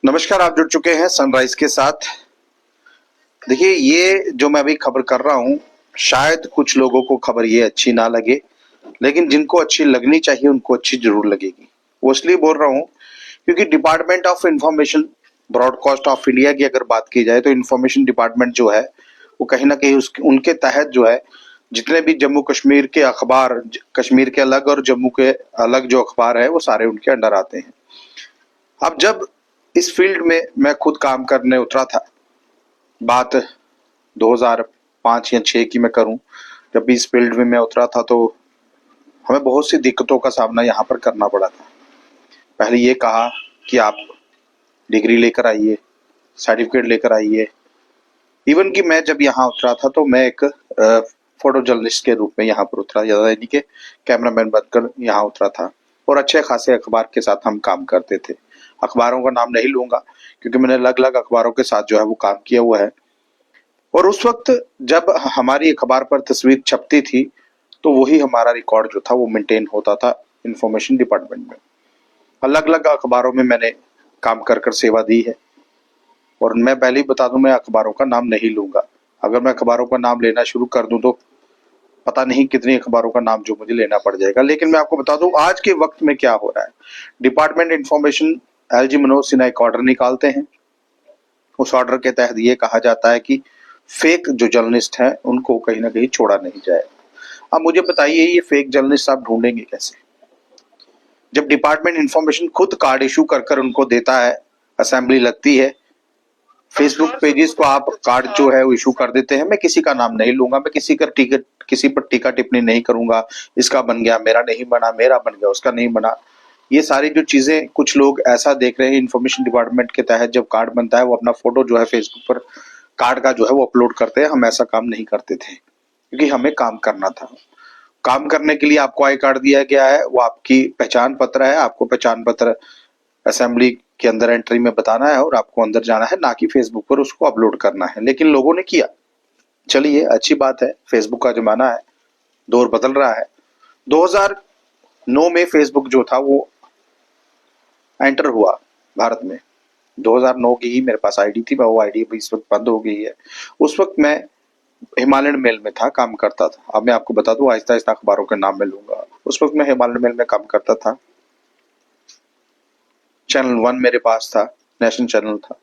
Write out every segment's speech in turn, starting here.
नमस्कार, आप जुड़ चुके हैं सनराइज के साथ। देखिए, ये जो मैं अभी खबर कर रहा हूँ, शायद कुछ लोगों को खबर ये अच्छी ना लगे, लेकिन जिनको अच्छी लगनी चाहिए उनको अच्छी जरूर लगेगी। वो इसलिए बोल रहा हूँ क्योंकि department of information broadcast of India की अगर बात की जाए तो इंफॉर्मेशन डिपार्टमेंट जो है वो कहीं ना कहीं उनके तहत जो है जितने भी जम्मू कश्मीर के अखबार, कश्मीर के अलग और जम्मू के अलग जो अखबार है वो सारे उनके अंडर आते हैं। अब जब इस फील्ड में मैं खुद काम करने उतरा था, बात 2005 या 6 की मैं करूं, जब भी इस फील्ड में मैं उतरा था तो हमें बहुत सी दिक्कतों का सामना यहाँ पर करना पड़ा था। पहले ये कहा कि आप डिग्री लेकर आइए, सर्टिफिकेट लेकर आइए। इवन कि मैं जब यहाँ उतरा था तो मैं एक फोटो जर्नलिस्ट के रूप में यहाँ पर उतरा, यानी कि कैमरामैन बनकर यहाँ उतरा था और अच्छे खासे अखबार के साथ हम काम करते थे। अखबारों का नाम नहीं लूंगा क्योंकि मैंने अलग अलग अखबारों के साथ जो है वो काम किया हुआ है। और उस वक्त जब हमारी अखबार पर तस्वीर छपती थी तो वही हमारा रिकॉर्ड जो था वो मेंटेन होता था इंफॉर्मेशन डिपार्टमेंट में। अलग अलग अखबारों में मैंने काम कर कर सेवा दी है और मैं पहले ही बता दूं, मैं अखबारों का नाम नहीं लूंगा। अगर मैं अखबारों का नाम लेना शुरू कर दूं तो पता नहीं कितनी अखबारों का नाम जो मुझे लेना पड़ जाएगा। लेकिन मैं आपको बता दूं आज के वक्त में क्या हो रहा है। Department information LG Manoj Sinha एक ऑर्डर निकालते हैं। उस ऑर्डर के तहत ये कहा जाता है कि फेक जो जर्नलिस्ट हैं उनको कहीं ना कहीं छोड़ा नहीं जाए। अब मुझे बताइए, ये फेक जर्नलिस्ट आप ढूंढेंगे कैसे जब डिपार्टमेंट इंफॉर्मेशन खुद कार्ड इशू कर कर उनको देता है, असेंबली लगती है, फेसबुक पेजेस को आप कार्ड जो है वो इशू कर देते हैं। मैं किसी का नाम नहीं लूंगा, मैं किसी पर टीका टिप्पणी नहीं करूंगा। इसका बन गया, मेरा नहीं बना, मेरा बन गया, उसका नहीं बना। ये सारी जो चीजें कुछ लोग ऐसा देख रहे हैं, इंफॉर्मेशन डिपार्टमेंट के तहत जब कार्ड बनता है वो अपना फोटो जो है फेसबुक पर कार्ड का जो है वो अपलोड करते हैं। हम ऐसा काम नहीं करते थे क्योंकि हमें काम करना था। काम करने के लिए आपको आई कार्ड दिया गया है, वो आपकी पहचान पत्र है। आपको पहचान पत्र असेंबली के अंदर एंट्री में बताना है और आपको अंदर जाना है, ना कि फेसबुक पर उसको अपलोड करना है। लेकिन लोगों ने किया। चलिए, अच्छी बात है, फेसबुक का जमाना है, दौर बदल रहा है। 2009 में फेसबुक जो था वो एंटर हुआ भारत में। 2009 की ही मेरे पास आईडी थी, वो आईडी अभी इस वक्त बंद हो गई है। उस वक्त मैं हिमालयन मेल में था, काम करता था। अब मैं आपको बता दूं, आहिस्ता आहिस्ता अखबारों के नाम में लूंगा। उस वक्त मैं हिमालयन मेल में काम करता था। चैनल 1 मेरे पास था, नेशनल चैनल था।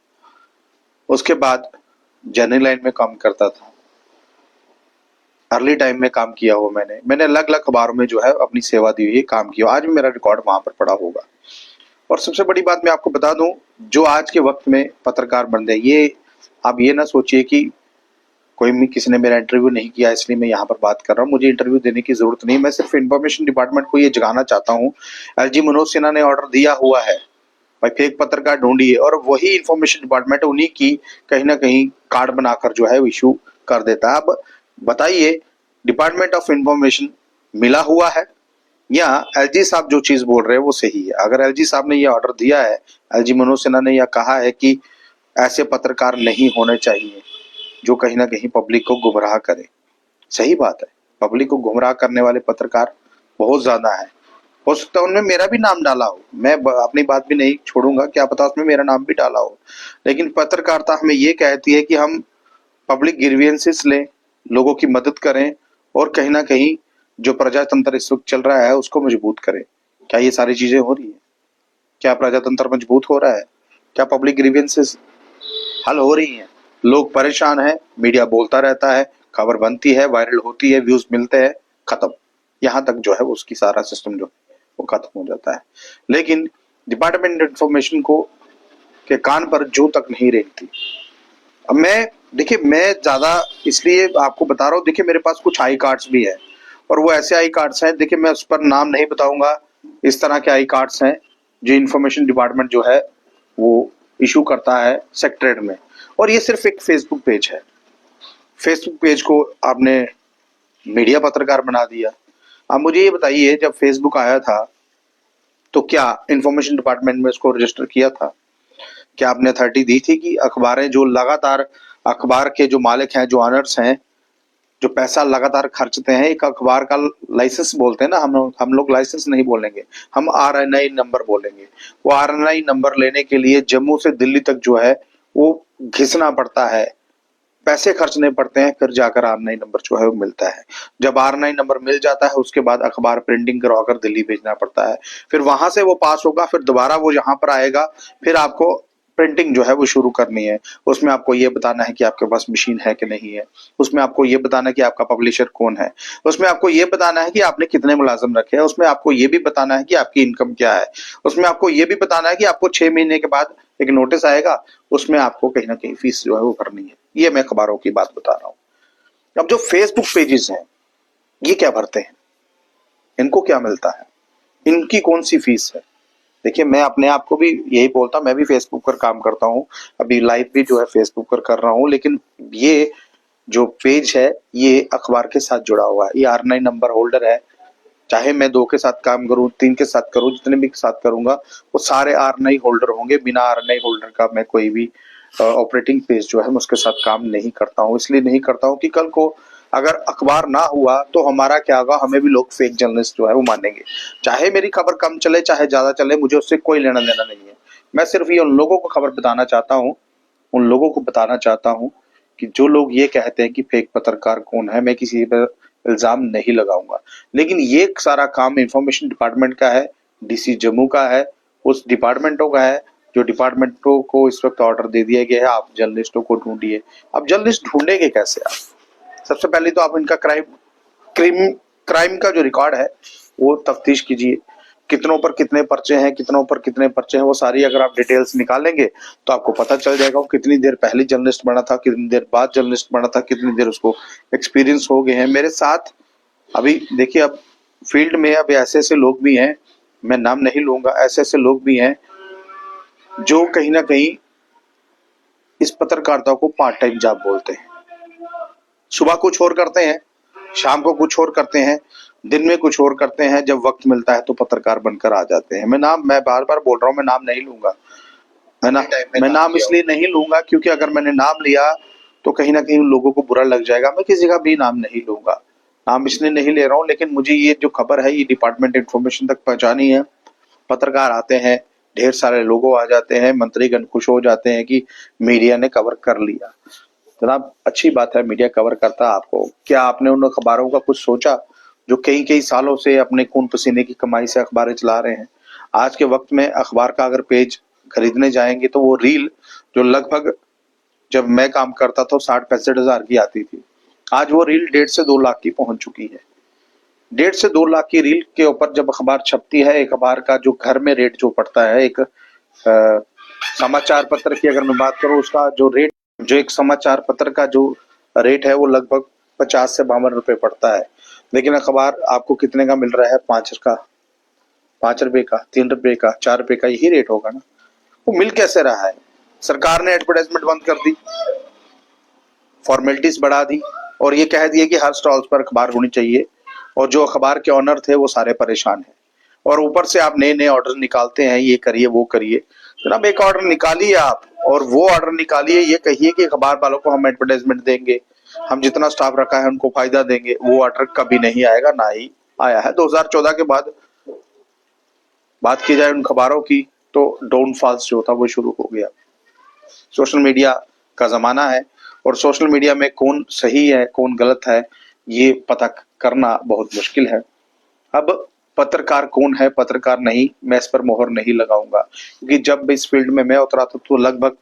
उसके बाद जर्नी लाइन में काम करता था। अर्ली टाइम में काम किया हुआ मैंने अलग अलग अखबारों में जो है अपनी सेवा दी हुई है, काम किया। आज भी मेरा रिकॉर्ड वहां पर पड़ा होगा। और सबसे बड़ी बात मैं आपको बता दूं, जो आज के वक्त में पत्रकार बन रहे, ये आप ये ना सोचिए कि किसी ने मेरा इंटरव्यू नहीं किया इसलिए मैं यहाँ पर बात कर रहा हूँ। मुझे इंटरव्यू देने की जरूरत नहीं। मैं सिर्फ इंफॉर्मेशन डिपार्टमेंट को ये जगाना चाहता हूँ, एलजी मनोज सिन्हा ने ऑर्डर दिया हुआ है भाई फेक पत्रकार ढूंढिए, और वही इंफॉर्मेशन डिपार्टमेंट उन्हीं की कहीं ना कहीं कार्ड बनाकर जो है इशू कर देता है। अब बताइए, डिपार्टमेंट ऑफ इंफॉर्मेशन मिला हुआ है या एलजी साहब जो चीज बोल रहे हैं वो सही है? अगर एलजी साहब ने ये ऑर्डर दिया है, एलजी मनोज सिन्हा ने यह कहा है कि ऐसे पत्रकार नहीं होने चाहिए जो कहीं ना कहीं पब्लिक को गुमराह करे, सही बात है। पब्लिक को गुमराह करने वाले पत्रकार बहुत ज्यादा है। हो सकता है उनमें मेरा भी नाम डाला हो, मैं अपनी बात भी नहीं छोड़ूंगा, क्या पता उसमें मेरा नाम भी डाला हो। लेकिन पत्रकारिता हमें ये कहती है कि हम पब्लिक ग्रीवियंसेस लें, लोगों की मदद करें और कहीं ना कहीं जो प्रजातंत्र इस वक्त चल रहा है उसको मजबूत करें। क्या ये सारी चीजें हो रही है? क्या प्रजातंत्र मजबूत हो रहा है? क्या पब्लिक ग्रीवियंसेस हल हो रही हैं? लोग परेशान हैं, मीडिया बोलता रहता है, खबर बनती है, वायरल होती है, व्यूज मिलते हैं, खत्म। यहाँ तक जो है उसकी सारा सिस्टम जो वो खत्म हो जाता है। लेकिन डिपार्टमेंट इंफॉर्मेशन को के कान पर जू तक नहीं रेंगती। अब मैं ज्यादा इसलिए आपको बता रहा हूँ। देखिए, मेरे पास कुछ आई कार्ड्स भी है और वो ऐसे आई कार्ड्स हैं, देखिए मैं उस पर नाम नहीं बताऊंगा। इस तरह के आई कार्ड्स हैं जो इंफॉर्मेशन डिपार्टमेंट जो है वो इशू करता है सेक्रेटरीट में। और ये सिर्फ एक फेसबुक पेज है। फेसबुक पेज को आपने मीडिया पत्रकार बना दिया। अब मुझे ये बताइए, जब फेसबुक आया था तो क्या इंफॉर्मेशन डिपार्टमेंट में उसको रजिस्टर किया था? क्या आपने अथॉरिटी दी थी कि अखबारें जो लगातार अखबार के जो मालिक हैं, जो ऑनर्स हैं, जो पैसा लगातार खर्चते हैं। एक अखबार का लाइसेंस बोलते हैं ना, हम लोग लाइसेंस नहीं बोलेंगे, हम RNI नंबर बोलेंगे। वो RNI नंबर लेने के लिए जम्मू से दिल्ली तक जो है वो घिसना पड़ता है, पैसे खर्चने पड़ते हैं, फिर जाकर RNI नंबर जो है वो मिलता है। जब RNI नंबर मिल जाता है उसके बाद अखबार प्रिंटिंग करवाकर दिल्ली भेजना पड़ता है, फिर वहां से वो पास होगा, फिर दोबारा वो यहाँ पर आएगा, फिर आपको प्रिंटिंग जो है वो शुरू करनी है। उसमें आपको ये बताना है कि आपके पास मशीन है कि नहीं है, उसमें आपको ये बताना है कि आपका पब्लिशर कौन है, उसमें आपको ये बताना है कि आपने कितने मुलाजिम रखे हैं, उसमें आपको ये भी बताना है कि आपकी इनकम क्या है, उसमें आपको ये भी बताना है कि आपको 6 महीने के बाद एक नोटिस आएगा, उसमें आपको कहीं ना कहीं फीस जो है वो भरनी है। ये मैं अखबारों की बात बता रहा हूँ। अब जो फेसबुक पेजेस हैं ये क्या भरते हैं, इनको क्या मिलता है, इनकी कौन सी फीस है? देखिए, मैं अपने आप को भी यही बोलता, मैं भी फेसबुक पर काम करता हूँ, अभी लाइव भी जो है फेसबुक पर कर रहा हूँ, लेकिन ये जो पेज है ये अखबार के साथ जुड़ा हुआ है, ये RNI नंबर होल्डर है। चाहे मैं 2 के साथ काम करूं, 3 के साथ करूं, जितने भी के साथ करूंगा वो सारे RNI होल्डर होंगे। बिना RNI होल्डर का मैं कोई भी ऑपरेटिंग पेज जो है मैं उसके साथ काम नहीं करता हूं। इसलिए नहीं करता हूं कि कल को अगर अखबार ना हुआ तो हमारा क्या होगा, हमें भी लोग फेक जर्नलिस्ट जो है वो मानेंगे। चाहे मेरी खबर कम चले चाहे ज्यादा चले, मुझे उससे कोई लेना देना नहीं है। मैं सिर्फ ये उन लोगों को खबर बताना चाहता हूँ, उन लोगों को बताना चाहता हूँ कि जो लोग ये कहते हैं कि फेक पत्रकार कौन है, मैं किसी पर इल्जाम नहीं लगाऊंगा, लेकिन ये सारा काम इंफॉर्मेशन डिपार्टमेंट का है, DC जम्मू का है, उस डिपार्टमेंटों का है जो डिपार्टमेंटों को इस वक्त ऑर्डर दे दिया गया है आप जर्नलिस्टों को ढूंढिए। अब जर्नलिस्ट ढूंढेंगे कैसे आप? सबसे पहले तो आप इनका क्राइम का जो रिकॉर्ड है वो तफ्तीश कीजिए, कितनों पर कितने पर्चे हैं, कितनों पर कितने पर्चे हैं, वो सारी अगर आप डिटेल्स निकालेंगे तो आपको पता चल जाएगा वो कितनी देर पहले जर्नलिस्ट बना था, कितनी देर बाद जर्नलिस्ट बना था, कितनी देर उसको एक्सपीरियंस हो गए हैं। मेरे साथ अभी देखिए, अब फील्ड में अब ऐसे ऐसे लोग भी हैं, मैं नाम नहीं लूंगा, ऐसे ऐसे लोग भी हैं जो कहीं ना कहीं इस पत्रकारिता को पार्ट टाइम जॉब बोलते हैं। सुबह कुछ और करते हैं, शाम को कुछ और करते हैं, दिन में कुछ और करते हैं, जब वक्त मिलता है तो पत्रकार बनकर आ जाते हैं। मैं बार बार बोल रहा हूँ, मैं नाम नहीं लूंगा, मैं नाम इसलिए नहीं लूंगा क्योंकि अगर मैंने नाम लिया तो कहीं ना कहीं लोगों को बुरा लग जाएगा। मैं किसी का भी नाम नहीं लूंगा, नाम इसलिए नहीं ले रहा हूँ, लेकिन मुझे ये जो खबर है ये डिपार्टमेंट इंफॉर्मेशन तक पहुंचानी है। पत्रकार आते हैं, ढेर सारे लोगों आ जाते हैं, मंत्रीगण खुश हो जाते हैं कि मीडिया ने कवर कर लिया। जनाब, अच्छी बात है मीडिया कवर करता है आपको, क्या आपने उन अखबारों का कुछ सोचा जो कई कई सालों से अपने खून पसीने की कमाई से अखबारें चला रहे हैं? आज के वक्त में अखबार का अगर पेज खरीदने जाएंगे तो वो रील जो लगभग जब मैं काम करता था 60-65 हजार की आती थी, आज वो रील 1.5 से 2 लाख की पहुंच चुकी है। 1.5 से 2 लाख की रील के ऊपर जब अखबार छपती है, एक अखबार का जो घर में रेट जो पड़ता है, एक समाचार पत्र की अगर मैं बात करूं उसका जो रेट, जो एक समाचार पत्र का जो रेट है वो लगभग 50 से 52 रुपए पड़ता है, लेकिन अखबार आपको कितने का मिल रहा है? 5 रुपए का, 3 रुपए का, 4 रुपए का, यही रेट होगा ना। वो मिल कैसे रहा है? सरकार ने एडवर्टाइजमेंट बंद कर दी, फॉर्मेलिटीज बढ़ा दी और ये कह दिया कि हर स्टॉल्स पर अखबार होनी चाहिए, और जो अखबार के ऑनर थे वो सारे परेशान हैं। और ऊपर से आप नए नए ऑर्डर निकालते हैं, ये करिए वो करिए। जनाब, एक ऑर्डर निकालिए आप, और वो ऑर्डर निकालिए, ये कहिए कि अखबार वालों को हम एडवर्टाइजमेंट देंगे, हम जितना स्टाफ रखा है उनको फायदा देंगे, वो ऑर्डर कभी नहीं आएगा, ना ही आया है। 2014 के बाद बात की जाए उन खबरों की तो डाउनफॉल्स जो था वो शुरू हो गया। सोशल मीडिया का जमाना है और सोशल मीडिया में कौन सही है कौन गलत है ये पता करना बहुत मुश्किल है। अब पत्रकार कौन है पत्रकार नहीं, मैं इस पर मोहर नहीं लगाऊंगा, क्योंकि जब इस फील्ड में मैं उतरा था तो लगभग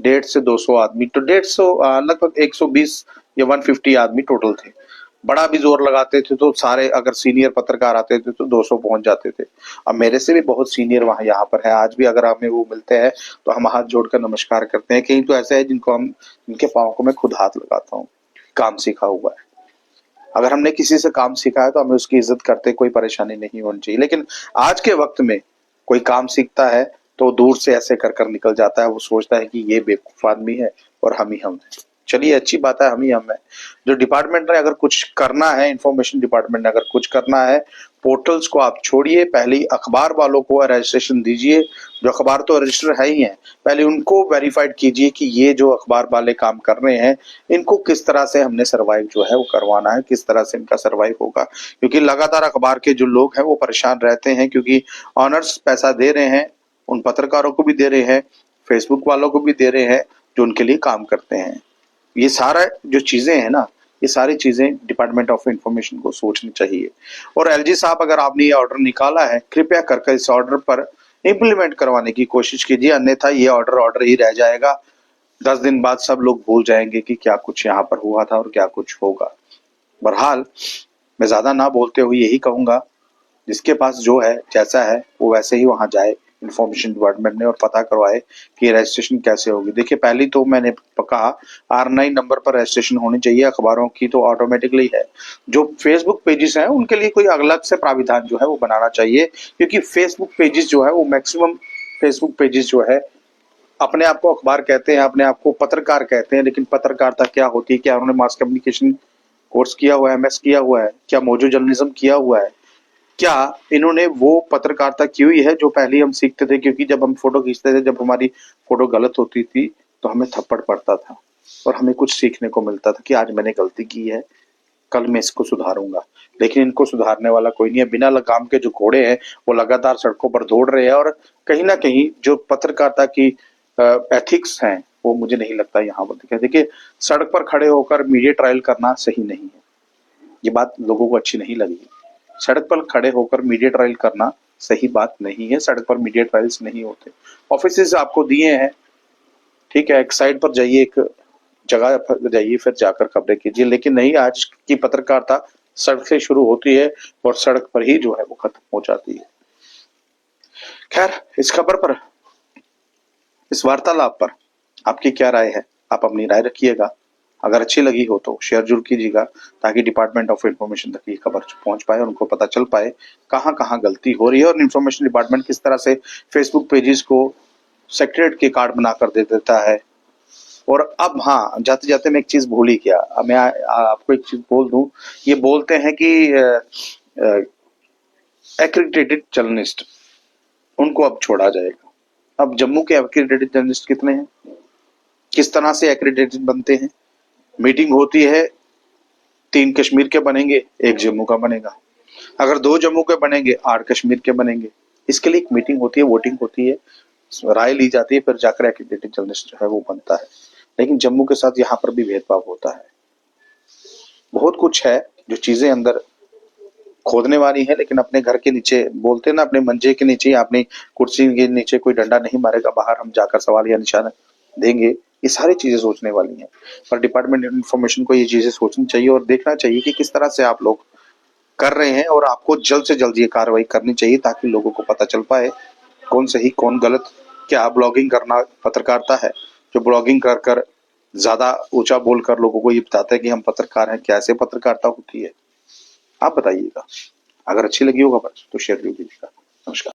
150 से 200 आदमी, तो 150 लगभग 120 या 150 आदमी टोटल थे। बड़ा भी जोर लगाते थे तो सारे, अगर सीनियर पत्रकार आते थे तो 200 पहुंच जाते थे। अब मेरे से भी बहुत सीनियर वहां यहाँ पर है, आज भी अगर हमें वो मिलते हैं तो हम हाथ जोड़कर नमस्कार करते हैं। कहीं तो ऐसे है जिनके पाँव को मैं खुद हाथ लगाता हूँ, काम सीखा हुआ है। अगर हमने किसी से काम सीखा है तो हमें उसकी इज्जत करते, कोई परेशानी नहीं होनी चाहिए। लेकिन आज के वक्त में कोई काम सीखता है तो दूर से ऐसे कर कर निकल जाता है, वो सोचता है कि ये बेवकूफ आदमी है और हम ही हम हैं। चलिए अच्छी बात है, हम है जो डिपार्टमेंट ने अगर कुछ करना है, इंफॉर्मेशन डिपार्टमेंट ने अगर कुछ करना है, पोर्टल्स को आप छोड़िए, पहले अखबार वालों को रजिस्ट्रेशन दीजिए। जो अखबार तो रजिस्टर है ही है, पहले उनको वेरीफाइड कीजिए कि ये जो अखबार वाले काम कर रहे हैं इनको किस तरह से हमने सर्वाइव जो है वो करवाना है, किस तरह से इनका सर्वाइव होगा। क्योंकि लगातार अखबार के जो लोग हैं वो परेशान रहते हैं, क्योंकि ऑनर्स पैसा दे रहे हैं, उन पत्रकारों को भी दे रहे हैं, फेसबुक वालों को भी दे रहे हैं जो उनके लिए काम करते हैं। ये सारा जो चीजें हैं ना, ये सारी चीजें डिपार्टमेंट ऑफ इंफॉर्मेशन को सोचनी चाहिए। और एलजी साहब, अगर आपने ये ऑर्डर निकाला है, कृपया करके इस ऑर्डर पर इम्प्लीमेंट करवाने की कोशिश कीजिए, अन्यथा ये ऑर्डर ही रह जाएगा। 10 दिन बाद सब लोग भूल जाएंगे कि क्या कुछ यहाँ पर हुआ था और क्या कुछ होगा। बहरहाल मैं ज्यादा ना बोलते हुए यही कहूंगा, जिसके पास जो है जैसा है वो वैसे ही वहां जाए इंफॉर्मेशन डिपार्टमेंट में और पता करवाए कि रजिस्ट्रेशन कैसे होगी। देखिए, पहली तो मैंने कहा R9 नंबर पर रजिस्ट्रेशन होनी चाहिए, अखबारों की तो ऑटोमेटिकली है। जो फेसबुक पेजेस हैं उनके लिए कोई अलग से प्राविधान जो है वो बनाना चाहिए, क्योंकि फेसबुक पेजेस जो है वो मैक्सिमम फेसबुक पेजेस जो है अपने आप को अखबार कहते हैं, अपने आप को पत्रकार कहते हैं, लेकिन पत्रकारिता क्या होती है, क्या उन्होंने मास कम्युनिकेशन कोर्स किया हुआ है, MS किया हुआ है, क्या मोजो जर्नलिज्म किया हुआ है, क्या इन्होंने वो पत्रकारिता की हुई है जो पहले हम सीखते थे। क्योंकि जब हम फोटो खींचते थे, जब हमारी फोटो गलत होती थी तो हमें थप्पड़ पड़ता था और हमें कुछ सीखने को मिलता था कि आज मैंने गलती की है, कल मैं इसको सुधारूंगा। लेकिन इनको सुधारने वाला कोई नहीं है। बिना लगाम के जो घोड़े हैं वो लगातार सड़कों पर दौड़ रहे हैं, और कहीं ना कहीं जो पत्रकारिता की एथिक्स हैं वो मुझे नहीं लगता यहाँ पर दिखे। देखिए, सड़क पर खड़े होकर मीडिया ट्रायल करना सही नहीं है, ये बात लोगों को अच्छी नहीं लगी। सड़क पर खड़े होकर मीडिया ट्रायल करना सही बात नहीं है, सड़क पर मीडिया ट्रायल्स नहीं होते। ऑफिसेज आपको दिए हैं, ठीक है, एक साइड पर जाइए, एक जगह पर जाइए, फिर जाकर खबरें कीजिए, लेकिन नहीं, आज की पत्रकारिता सड़क से शुरू होती है और सड़क पर ही जो है वो खत्म हो जाती है। खैर, इस खबर पर, इस वार्तालाप पर आपकी क्या राय है? आप अपनी राय रखिएगा। अगर अच्छी लगी हो तो शेयर जरूर कीजिएगा, ताकि डिपार्टमेंट ऑफ इंफॉर्मेशन तक ये खबर पहुंच पाए और उनको पता चल पाए कहां कहां गलती हो रही है, और इंफॉर्मेशन डिपार्टमेंट किस तरह से फेसबुक पेजेस को सेक्रेट के कार्ड बनाकर दे देता है। और अब हाँ, जाते जाते मैं एक चीज भूल ही गया, अब मैं आपको एक चीज बोल दूं। ये बोलते हैं कि एक्रेडिटेड जर्नलिस्ट, उनको अब छोड़ा जाएगा। अब जम्मू के एक्रेडिटेड जर्नलिस्ट कितने हैं, किस तरह से एक्रेडिटेड बनते हैं? मीटिंग होती है, 3 कश्मीर के बनेंगे, 1 जम्मू का बनेगा। अगर 2 जम्मू के बनेंगे, 8 कश्मीर के बनेंगे। इसके लिए एक मीटिंग होती है, वोटिंग होती है, राय ली जाती है, फिर जाकर एक्रेडिटेड जर्नलिस्ट जो है वो बनता है। लेकिन जम्मू के साथ यहाँ पर भी भेदभाव होता है। बहुत कुछ है जो चीजें अंदर खोदने वाली है, लेकिन अपने घर के नीचे, बोलते ना, अपने मंजे के नीचे या अपनी कुर्सी के नीचे कोई डंडा नहीं मारेगा, बाहर हम जाकर सवाल या निशाना देंगे। ये सारी चीजें सोचने वाली हैं, पर डिपार्टमेंट इन्फॉर्मेशन को ये चीजें सोचनी चाहिए और देखना चाहिए कि किस तरह से आप लोग कर रहे हैं, और आपको जल्द से जल्द ये कार्रवाई करनी चाहिए, ताकि लोगों को पता चल पाए कौन सही कौन गलत। क्या ब्लॉगिंग करना पत्रकारिता है? जो ब्लॉगिंग कर कर ज्यादा ऊंचा बोलकर लोगों को ये बताते हैं कि हम पत्रकार हैं, कैसे पत्रकारिता होती है? आप बताइएगा। अगर अच्छी लगी होगा तो शेयर जरूर कीजिएगा। नमस्कार।